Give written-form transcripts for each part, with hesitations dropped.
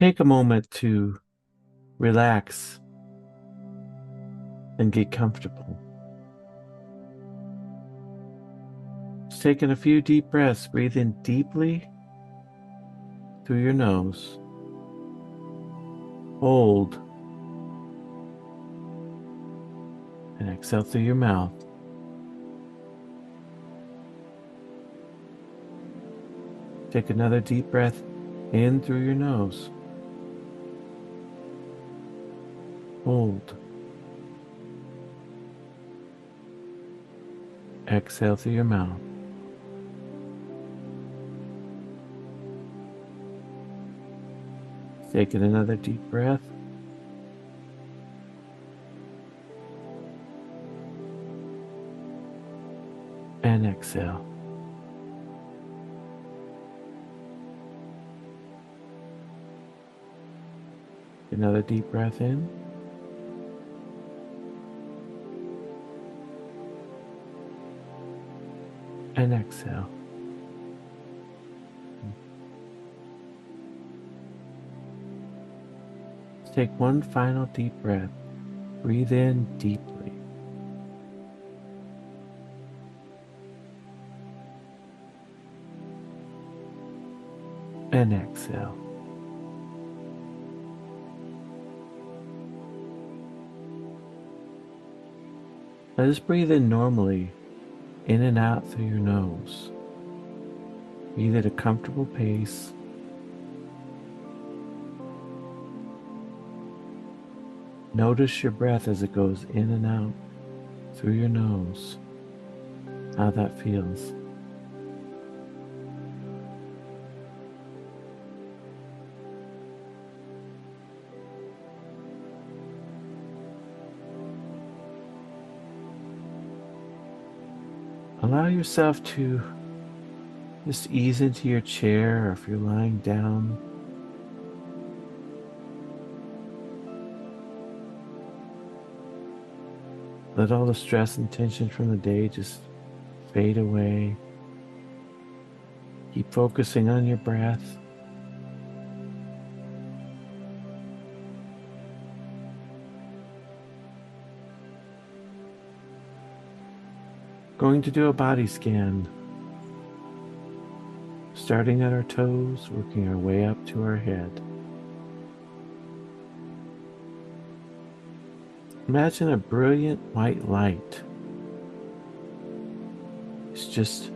Take a moment to relax and get comfortable. Just taking a few deep breaths. Breathe in deeply through your nose. Hold and exhale through your mouth. Take another deep breath in through your nose. Hold. Exhale through your mouth. Taking another deep breath. And exhale. Another deep breath in. And exhale. Let's take one final deep breath. Breathe in deeply. And exhale. Now just breathe in normally, in and out through your nose. Breathe at a comfortable pace. Notice your breath as it goes in and out through your nose, how that feels. Allow yourself to just ease into your chair, or if you're lying down, let all the stress and tension from the day just fade away. Keep focusing on your breath. Going to do a body scan, starting at our toes, working our way up to our head. Imagine a brilliant white light. It's just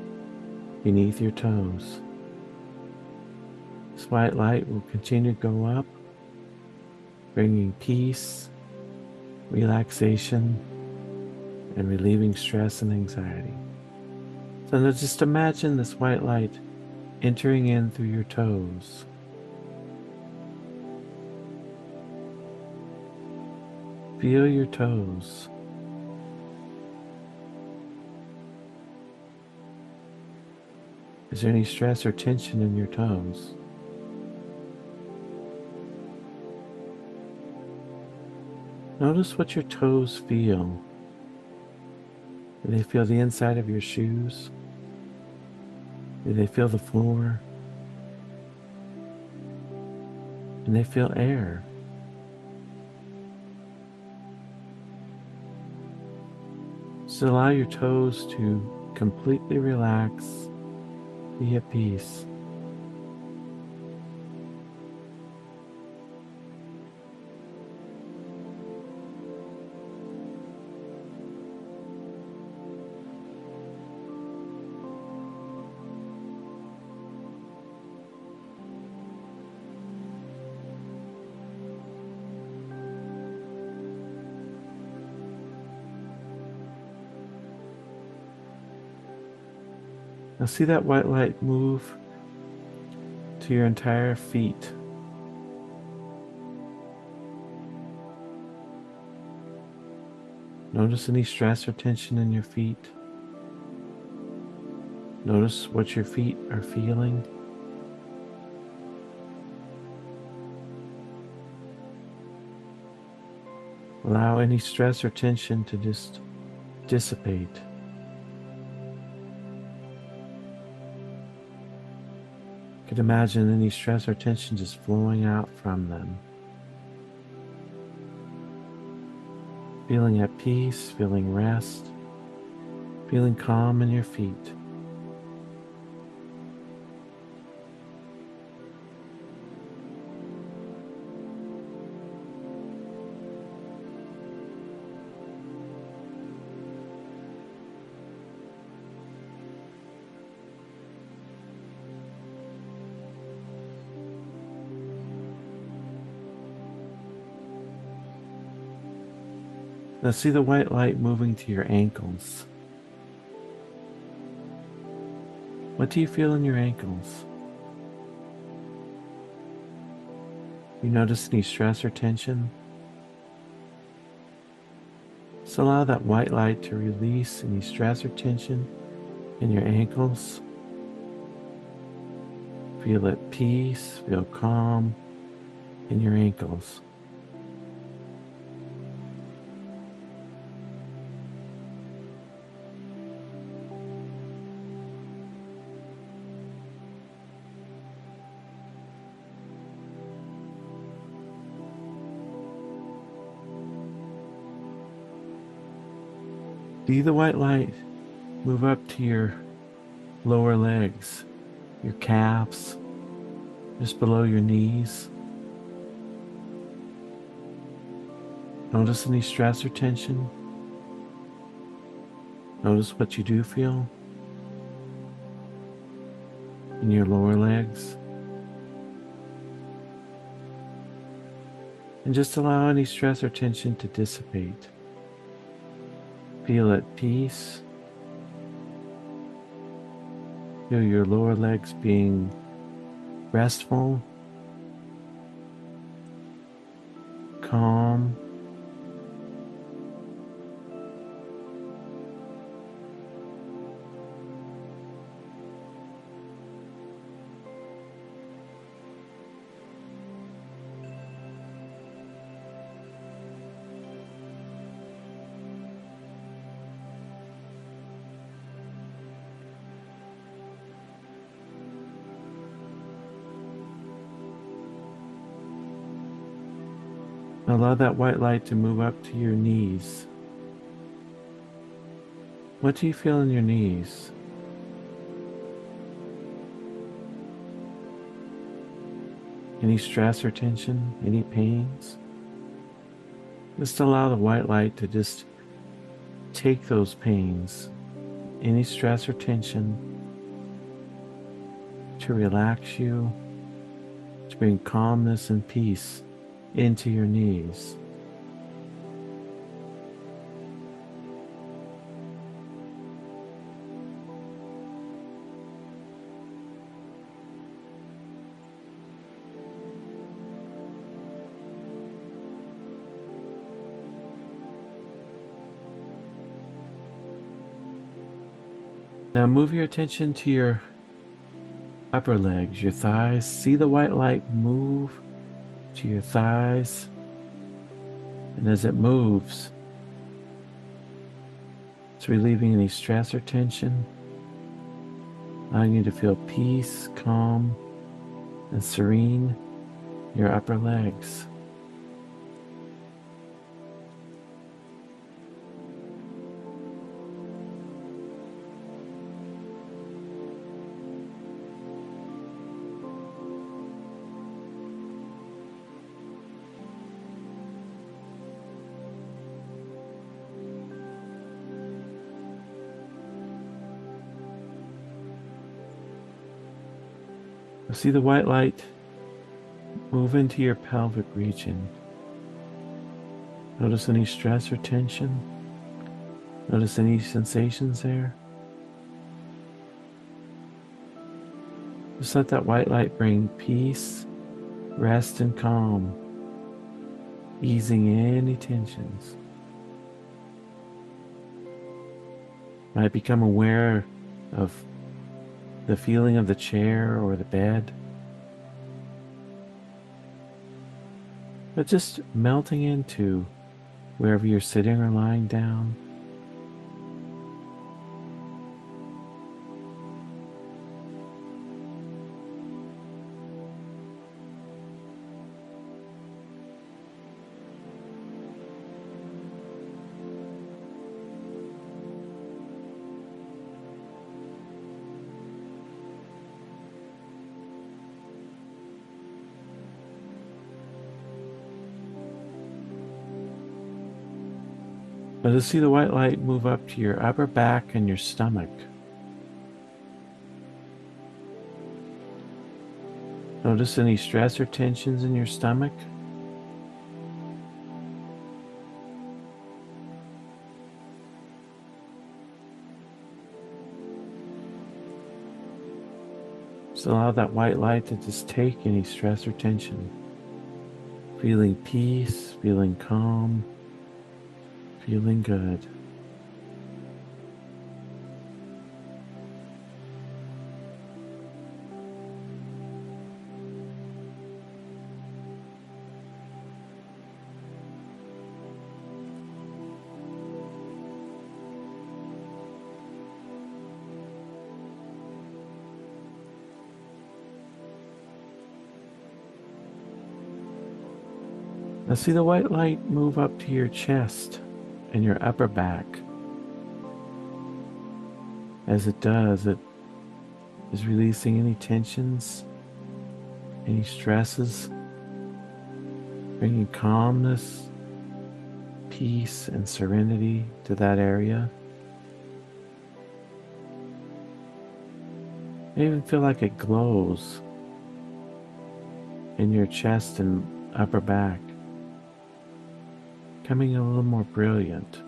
beneath your toes. This white light will continue to go up, bringing peace, relaxation, and relieving stress and anxiety. So now just imagine this white light entering in through your toes. Feel your toes. Is there any stress or tension in your toes? Notice what your toes feel. Do they feel the inside of your shoes? Do they feel the floor? Can they feel air? So allow your toes to completely relax, be at peace. Now see that white light move to your entire feet. Notice any stress or tension in your feet. Notice what your feet are feeling. Allow any stress or tension to just dissipate. You could imagine any stress or tension just flowing out from them. Feeling at peace, feeling rest, feeling calm in your feet. Now see the white light moving to your ankles. What do you feel in your ankles? You notice any stress or tension? Just allow that white light to release any stress or tension in your ankles. Feel at peace, feel calm in your ankles. See the white light move up to your lower legs, your calves, just below your knees. Notice any stress or tension. Notice what you do feel in your lower legs. And just allow any stress or tension to dissipate. Feel at peace. Feel your lower legs being restful, calm. Allow that white light to move up to your knees. What do you feel in your knees? Any stress or tension? Any pains? Just allow the white light to just take those pains, any stress or tension, to relax you, to bring calmness and peace into your knees. Now move your attention to your upper legs, your thighs. See the white light move to your thighs. And as it moves, it's relieving any stress or tension, allowing you to feel peace, calm, and serene in your upper legs. See the white light move into your pelvic region. Notice any stress or tension. Notice any sensations there. Just let that white light bring peace, rest, and calm, easing any tensions. Might become aware of the feeling of the chair or the bed, but just melting into wherever you're sitting or lying down. Notice see the white light move up to your upper back and your stomach. Notice any stress or tensions in your stomach. Just allow that white light to just take any stress or tension. Feeling peace, feeling calm, feeling good. Now see the white light move up to your chest and your upper back. As it does, it is releasing any tensions, any stresses, bringing calmness, peace, and serenity to that area. You even feel like it glows in your chest and upper back, becoming a little more brilliant.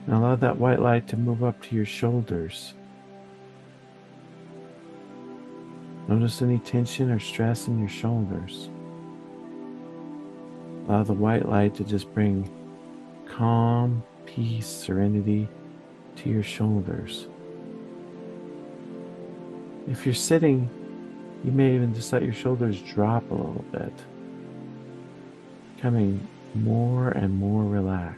Now allow that white light to move up to your shoulders. Notice any tension or stress in your shoulders. Allow the white light to just bring calm, peace, serenity to your shoulders. If you're sitting, you may even just let your shoulders drop a little bit, becoming more and more relaxed.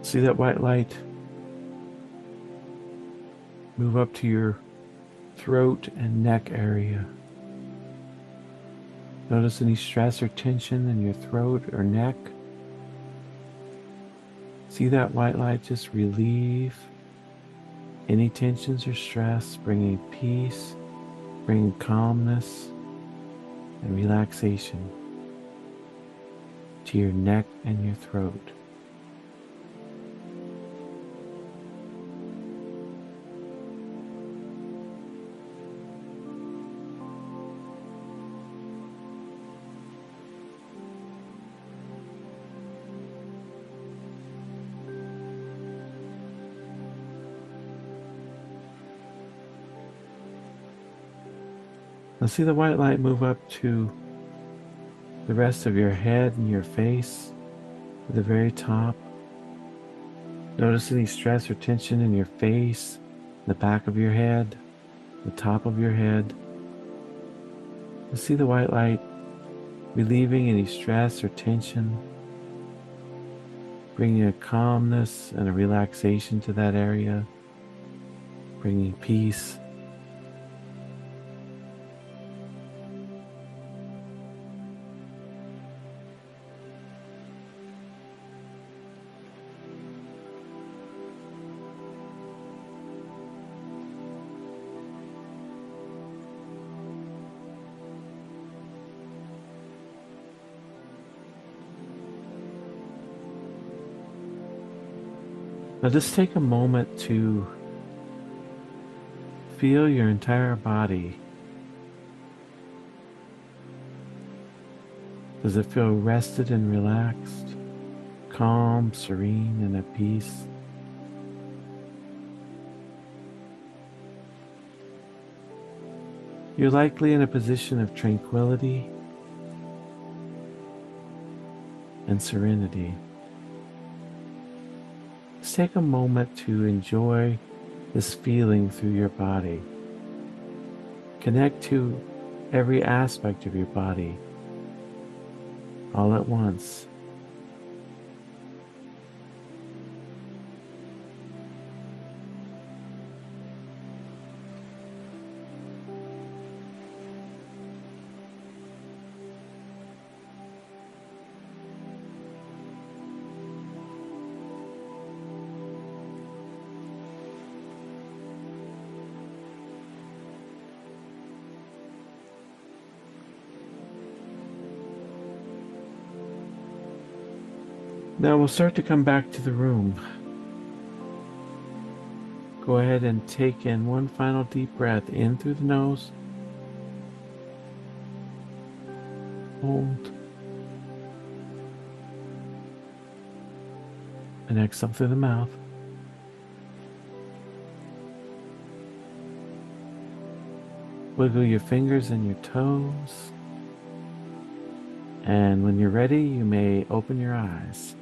See that white light move up to your throat and neck area. Notice any stress or tension in your throat or neck. See that white light just relieve any tensions or stress, bringing peace, bringing calmness and relaxation to your neck and your throat. Now see the white light move up to the rest of your head and your face, to the very top. Notice any stress or tension in your face, the back of your head, the top of your head. Now see the white light relieving any stress or tension, bringing a calmness and a relaxation to that area, bringing peace. Now just take a moment to feel your entire body. Does it feel rested and relaxed, calm, serene, and at peace? You're likely in a position of tranquility, and serenity. Just take a moment to enjoy this feeling through your body. Connect to every aspect of your body all at once. Now we'll start to come back to the room. Go ahead and take in one final deep breath in through the nose. Hold. And exhale through the mouth. Wiggle your fingers and your toes. And when you're ready, you may open your eyes.